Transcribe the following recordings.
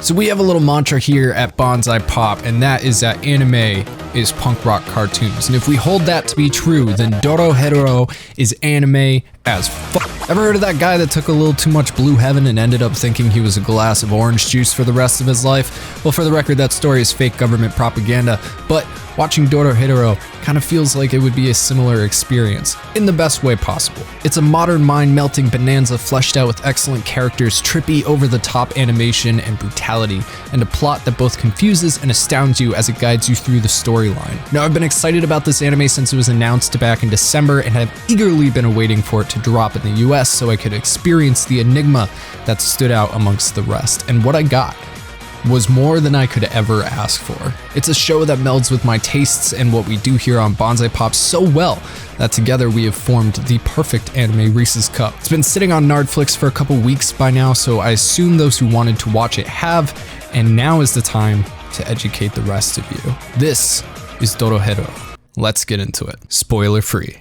So we have a little mantra here at Bonsai Pop, and that is that anime is punk rock cartoons. And if we hold that to be true, then Dorohedoro is anime as fuck. Ever heard of that guy that took a little too much Blue Heaven and ended up thinking he was a glass of orange juice for the rest of his life? Well, for the record, that story is fake government propaganda, but watching Dorohedoro kind of feels like it would be a similar experience, in the best way possible. It's a modern mind-melting bonanza fleshed out with excellent characters, trippy over-the-top animation and brutality, and a plot that both confuses and astounds you as it guides you through the storyline. Now, I've been excited about this anime since it was announced back in December and have eagerly been awaiting for it to drop in the US so I could experience the enigma that stood out amongst the rest. And what I got was more than I could ever ask for. It's a show that melds with my tastes and what we do here on Bonsai Pop so well that together we have formed the perfect anime Reese's Cup. It's been sitting on Nardflix for a couple weeks by now, so I assume those who wanted to watch it have, and now is the time to educate the rest of you. This is Dorohedoro. Let's get into it. Spoiler free.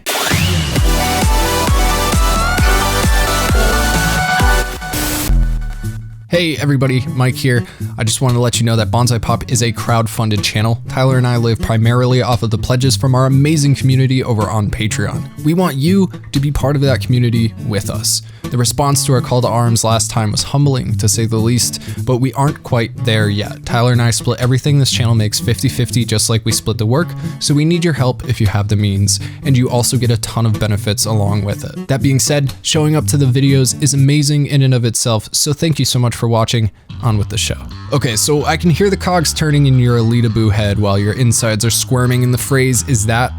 Hey everybody, Mike here. I just wanted to let you know that Bonsai Pop is a crowd-funded channel. Tyler and I live primarily off of the pledges from our amazing community over on Patreon. We want you to be part of that community with us. The response to our call to arms last time was humbling, to say the least, but we aren't quite there yet. Tyler and I split everything this channel makes 50-50, just like we split the work, so we need your help if you have the means, and you also get a ton of benefits along with it. That being said, showing up to the videos is amazing in and of itself, so thank you so much for watching. On with the show. Okay, so I can hear the cogs turning in your Alita head while your insides are squirming, and the phrase, "Is that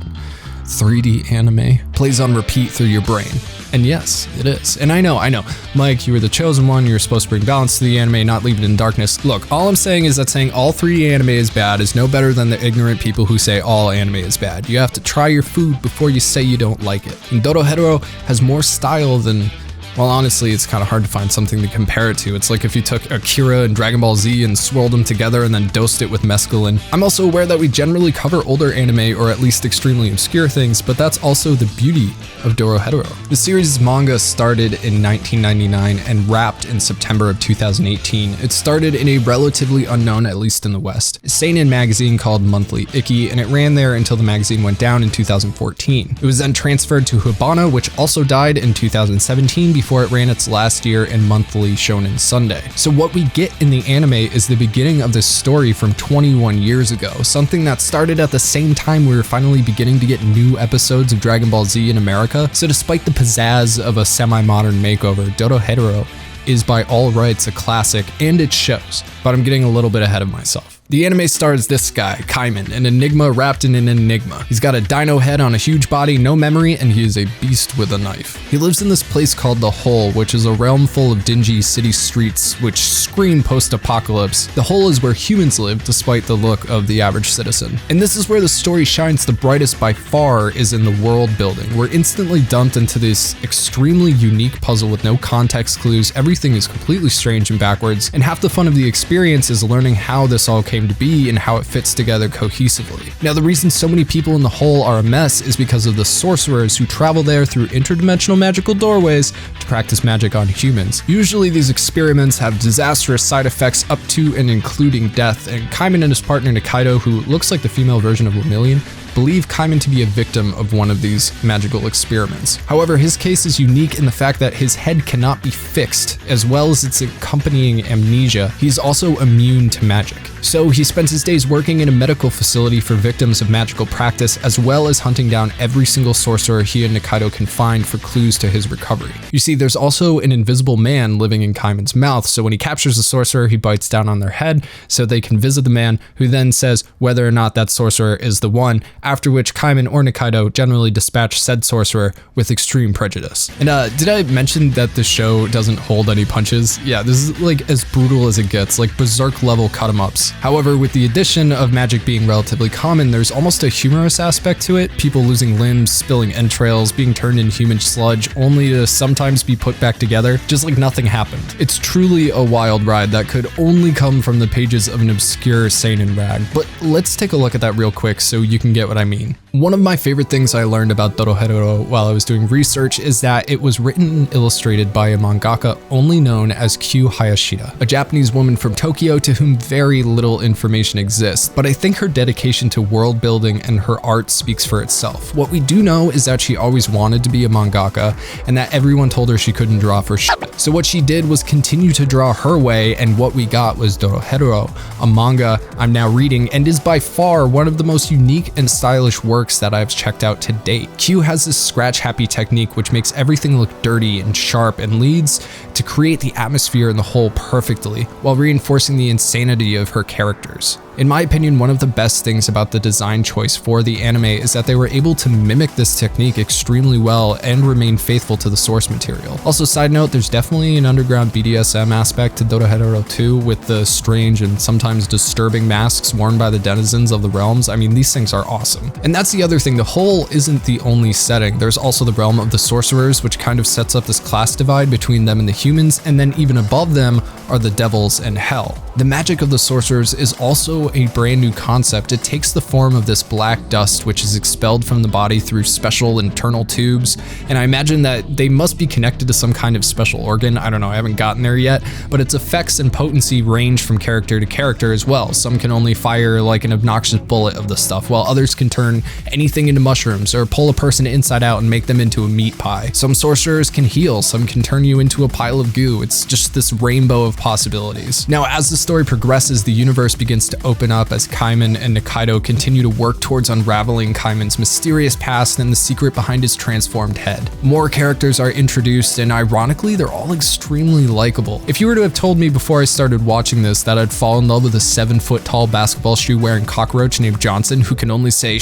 3D anime?" plays on repeat through your brain. And yes, it is. And I know, Mike, you were the chosen one, you're supposed to bring balance to the anime, not leave it in darkness. Look, all I'm saying is that saying all 3D anime is bad is no better than the ignorant people who say all anime is bad. You have to try your food before you say you don't like it. And Dorohedoro has more style than, well, honestly, it's kind of hard to find something to compare it to. It's like if you took Akira and Dragon Ball Z and swirled them together and then dosed it with mescaline. I'm also aware that we generally cover older anime, or at least extremely obscure things, but that's also the beauty of Dorohedoro. The series' manga started in 1999 and wrapped in September of 2018. It started in a relatively unknown, at least in the West, seinen magazine called Monthly Icky, and it ran there until the magazine went down in 2014. It was then transferred to Hibana, which also died in 2017 before it ran its last year in Monthly Shonen Sunday. So what we get in the anime is the beginning of this story from 21 years ago, something that started at the same time we were finally beginning to get new episodes of Dragon Ball Z in America. So despite the pizzazz of a semi-modern makeover, Dorohedoro is by all rights a classic, and it shows, but I'm getting a little bit ahead of myself. The anime stars this guy, Kaiman, an enigma wrapped in an enigma. He's got a dino head on a huge body, no memory, and he is a beast with a knife. He lives in this place called the Hole, which is a realm full of dingy city streets which scream post-apocalypse. The Hole is where humans live, despite the look of the average citizen. And this is where the story shines the brightest by far, is in the world building. We're instantly dumped into this extremely unique puzzle with no context clues. Everything is completely strange and backwards, and half the fun of the experience is learning how this all came to be and how it fits together cohesively. Now, the reason so many people in the Hole are a mess is because of the sorcerers who travel there through interdimensional magical doorways to practice magic on humans. Usually these experiments have disastrous side effects up to and including death, and Kaimen and his partner Nikaido, who looks like the female version of Lemillion, believe Kaiman to be a victim of one of these magical experiments. However, his case is unique in the fact that his head cannot be fixed, as well as its accompanying amnesia. He's also immune to magic. So he spends his days working in a medical facility for victims of magical practice, as well as hunting down every single sorcerer he and Nikaido can find for clues to his recovery. You see, there's also an invisible man living in Kaiman's mouth, so when he captures a sorcerer, he bites down on their head so they can visit the man, who then says whether or not that sorcerer is the one, after which Kaiman or Nikaido generally dispatch said sorcerer with extreme prejudice. And did I mention that the show doesn't hold any punches? Yeah, this is like as brutal as it gets, like berserk level cut 'em ups. However, with the addition of magic being relatively common, there's almost a humorous aspect to it. People losing limbs, spilling entrails, being turned into human sludge, only to sometimes be put back together, just like nothing happened. It's truly a wild ride that could only come from the pages of an obscure seinen rag. But let's take a look at that real quick so you can get what I mean. One of my favorite things I learned about Dorohedoro while I was doing research is that it was written and illustrated by a mangaka only known as Q Hayashida, a Japanese woman from Tokyo to whom very little information exists, but I think her dedication to world building and her art speaks for itself. What we do know is that she always wanted to be a mangaka and that everyone told her she couldn't draw for shit. So what she did was continue to draw her way, and what we got was Dorohedoro, a manga I'm now reading and is by far one of the most unique and stylish works that I've checked out to date. Q has this scratch happy technique which makes everything look dirty and sharp and leads to create the atmosphere in the whole perfectly, while reinforcing the insanity of her characters. In my opinion, one of the best things about the design choice for the anime is that they were able to mimic this technique extremely well and remain faithful to the source material. Also, side note, there's definitely an underground BDSM aspect to Dorohedoro 2 with the strange and sometimes disturbing masks worn by the denizens of the realms. I mean, these things are awesome. And that's the other thing, the whole isn't the only setting. There's also the realm of the sorcerers, which kind of sets up this class divide between them and the humans, and then even above them are the devils and hell. The magic of the sorcerers is also a brand new concept. It takes the form of this black dust which is expelled from the body through special internal tubes, and I imagine that they must be connected to some kind of special organ. I don't know, I haven't gotten there yet, but its effects and potency range from character to character as well. Some can only fire like an obnoxious bullet of the stuff, while others can turn anything into mushrooms or pull a person inside out and make them into a meat pie. Some sorcerers can heal, some can turn you into a pile of goo. It's just this rainbow of possibilities. Now, as the story progresses, the universe begins to open up as Kaimen and Nikaido continue to work towards unraveling Kaiman's mysterious past and the secret behind his transformed head. More characters are introduced, and ironically, they're all extremely likable. If you were to have told me before I started watching this that I'd fall in love with a 7-foot tall basketball shoe wearing cockroach named Johnson who can only say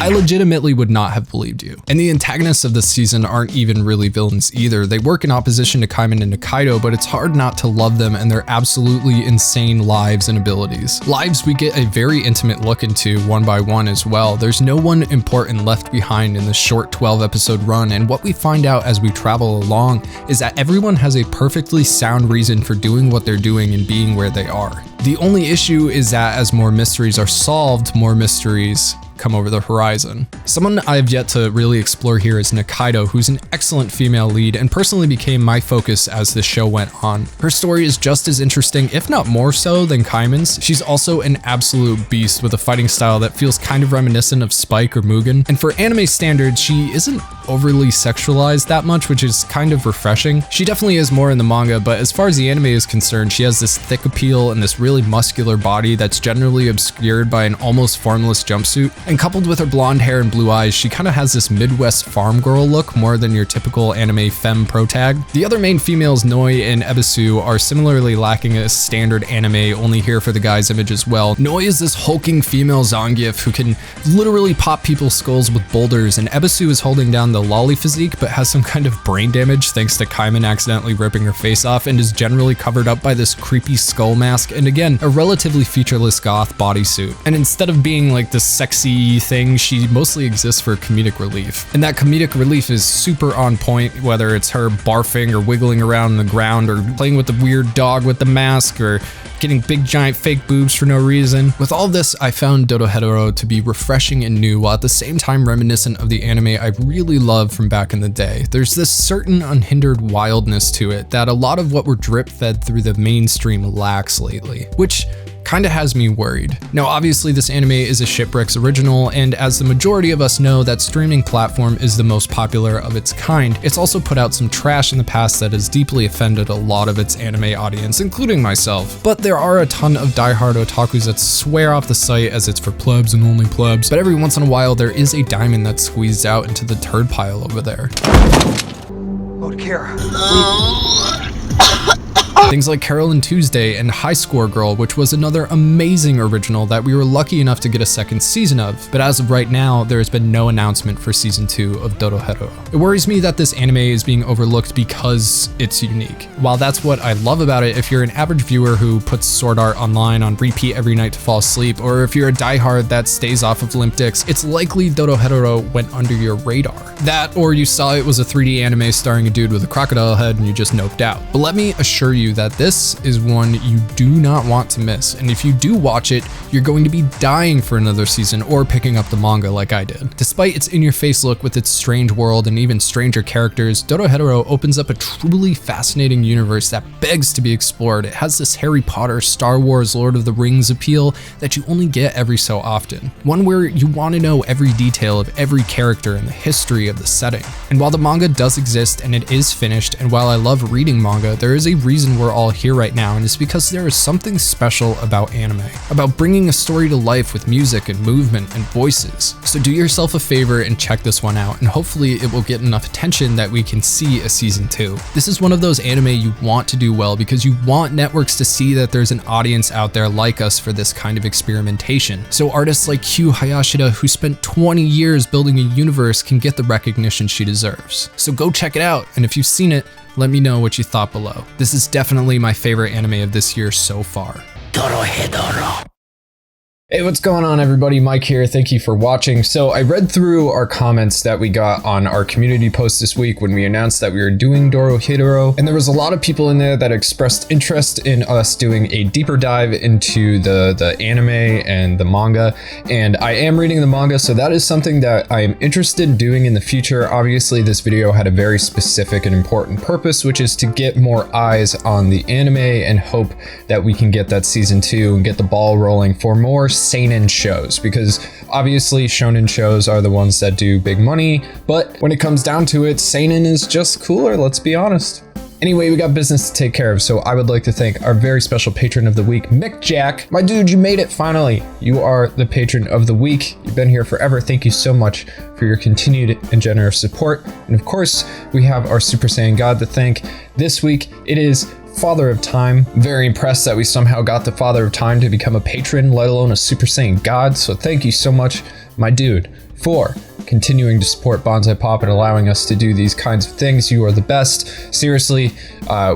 I legitimately would not have believed you. And the antagonists of this season aren't even really villains either. They work in opposition to Kaiman and Nikaido, but it's hard not to love them and their absolutely insane lives and abilities. Lives we get a very intimate look into one by one as well. There's no one important left behind in this short 12-episode run, and what we find out as we travel along is that everyone has a perfectly sound reason for doing what they're doing and being where they are. The only issue is that as more mysteries are solved, more mysteries come over the horizon. Someone I've yet to really explore here is Nikaido, who's an excellent female lead and personally became my focus as the show went on. Her story is just as interesting, if not more so, than Kaiman's. She's also an absolute beast with a fighting style that feels kind of reminiscent of Spike or Mugen, and for anime standards, she isn't overly sexualized that much, which is kind of refreshing. She definitely is more in the manga, but as far as the anime is concerned, she has this thick appeal and this really muscular body that's generally obscured by an almost formless jumpsuit. And coupled with her blonde hair and blue eyes, she kind of has this Midwest farm girl look more than your typical anime femme protag. The other main females, Noi and Ebisu, are similarly lacking a standard anime, only here for the guy's image as well. Noi is this hulking female Zangief who can literally pop people's skulls with boulders, and Ebisu is holding down the lolly physique but has some kind of brain damage thanks to Kaiman accidentally ripping her face off, and is generally covered up by this creepy skull mask and again a relatively featureless goth bodysuit. And instead of being like this sexy thing, she mostly exists for comedic relief, and that comedic relief is super on point, whether it's her barfing or wiggling around the ground or playing with the weird dog with the mask or getting big giant fake boobs for no reason. With all this, I found Dorohedoro to be refreshing and new, while at the same time reminiscent of the anime I really loved from back in the day. There's this certain unhindered wildness to it that a lot of what we're drip fed through the mainstream lacks lately, which kinda has me worried. Now obviously this anime is a Shipwrecks original, and as the majority of us know, that streaming platform is the most popular of its kind. It's also put out some trash in the past that has deeply offended a lot of its anime audience, including myself. But there are a ton of diehard otakus that swear off the site as it's for plebs and only plebs, but every once in a while there is a diamond that's squeezed out into the turd pile over there. Oh, Kara. Things like Carol and Tuesday and High Score Girl, which was another amazing original that we were lucky enough to get a second season of, but as of right now, there has been no announcement for season 2 of Dorohedoro. It worries me that this anime is being overlooked because it's unique. While that's what I love about it, if you're an average viewer who puts Sword Art Online on repeat every night to fall asleep, or if you're a diehard that stays off of limp dicks, it's likely Dorohedoro went under your radar. That, or you saw it was a 3D anime starring a dude with a crocodile head and you just noped out. But let me assure you you that this is one you do not want to miss. And if you do watch it, you're going to be dying for another season or picking up the manga like I did. Despite its in-your-face look with its strange world and even stranger characters, Dorohedoro opens up a truly fascinating universe that begs to be explored. It has this Harry Potter, Star Wars, Lord of the Rings appeal that you only get every so often. One where you want to know every detail of every character and the history of the setting. And while the manga does exist and it is finished, and while I love reading manga, there is a reason we're all here right now, and it's because there is something special about anime, about bringing a story to life with music and movement and voices. So do yourself a favor and check this one out, and hopefully it will get enough attention that we can see a season 2. This is one of those anime you want to do well because you want networks to see that there's an audience out there like us for this kind of experimentation. So artists like Q Hayashida, who spent 20 years building a universe, can get the recognition she deserves. So go check it out, and if you've seen it, let me know what you thought below. This is definitely my favorite anime of this year so far. Dorohedoro. Hey, what's going on, everybody? Mike here. Thank you for watching. So I read through our comments that we got on our community post this week when we announced that we were doing Dorohedoro, and there was a lot of people in there that expressed interest in us doing a deeper dive into the anime and the manga, and I am reading the manga, so that is something that I am interested in doing in the future. Obviously, this video had a very specific and important purpose, which is to get more eyes on the anime and hope that we can get that season 2 and get the ball rolling for more seinen shows, because obviously shonen shows are the ones that do big money, but when it comes down to it, seinen is just cooler, let's be honest. Anyway, we got business to take care of, so I would like to thank our very special patron of the week, Mick Jack. My dude, you made it finally. You are the patron of the week. You've been here forever. Thank you so much for your continued and generous support. And of course, we have our Super Saiyan God to thank. This week, it is Father of Time. Very impressed that we somehow got the Father of Time to become a patron, let alone a Super Saiyan God. So thank you so much, my dude, for continuing to support Bonsai Pop and allowing us to do these kinds of things. You are the best. Seriously,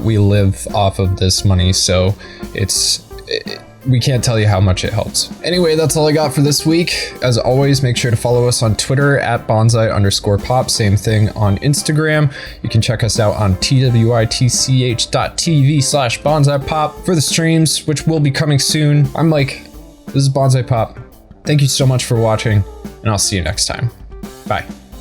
we live off of this money, so we can't tell you how much it helps. Anyway, that's all I got for this week. As always, make sure to follow us on Twitter at bonsai_pop. Same thing on Instagram. You can check us out on twitch.tv/bonsaipop for the streams, which will be coming soon. I'm Mike. This is Bonsai Pop. Thank you so much for watching, and I'll see you next time. Bye.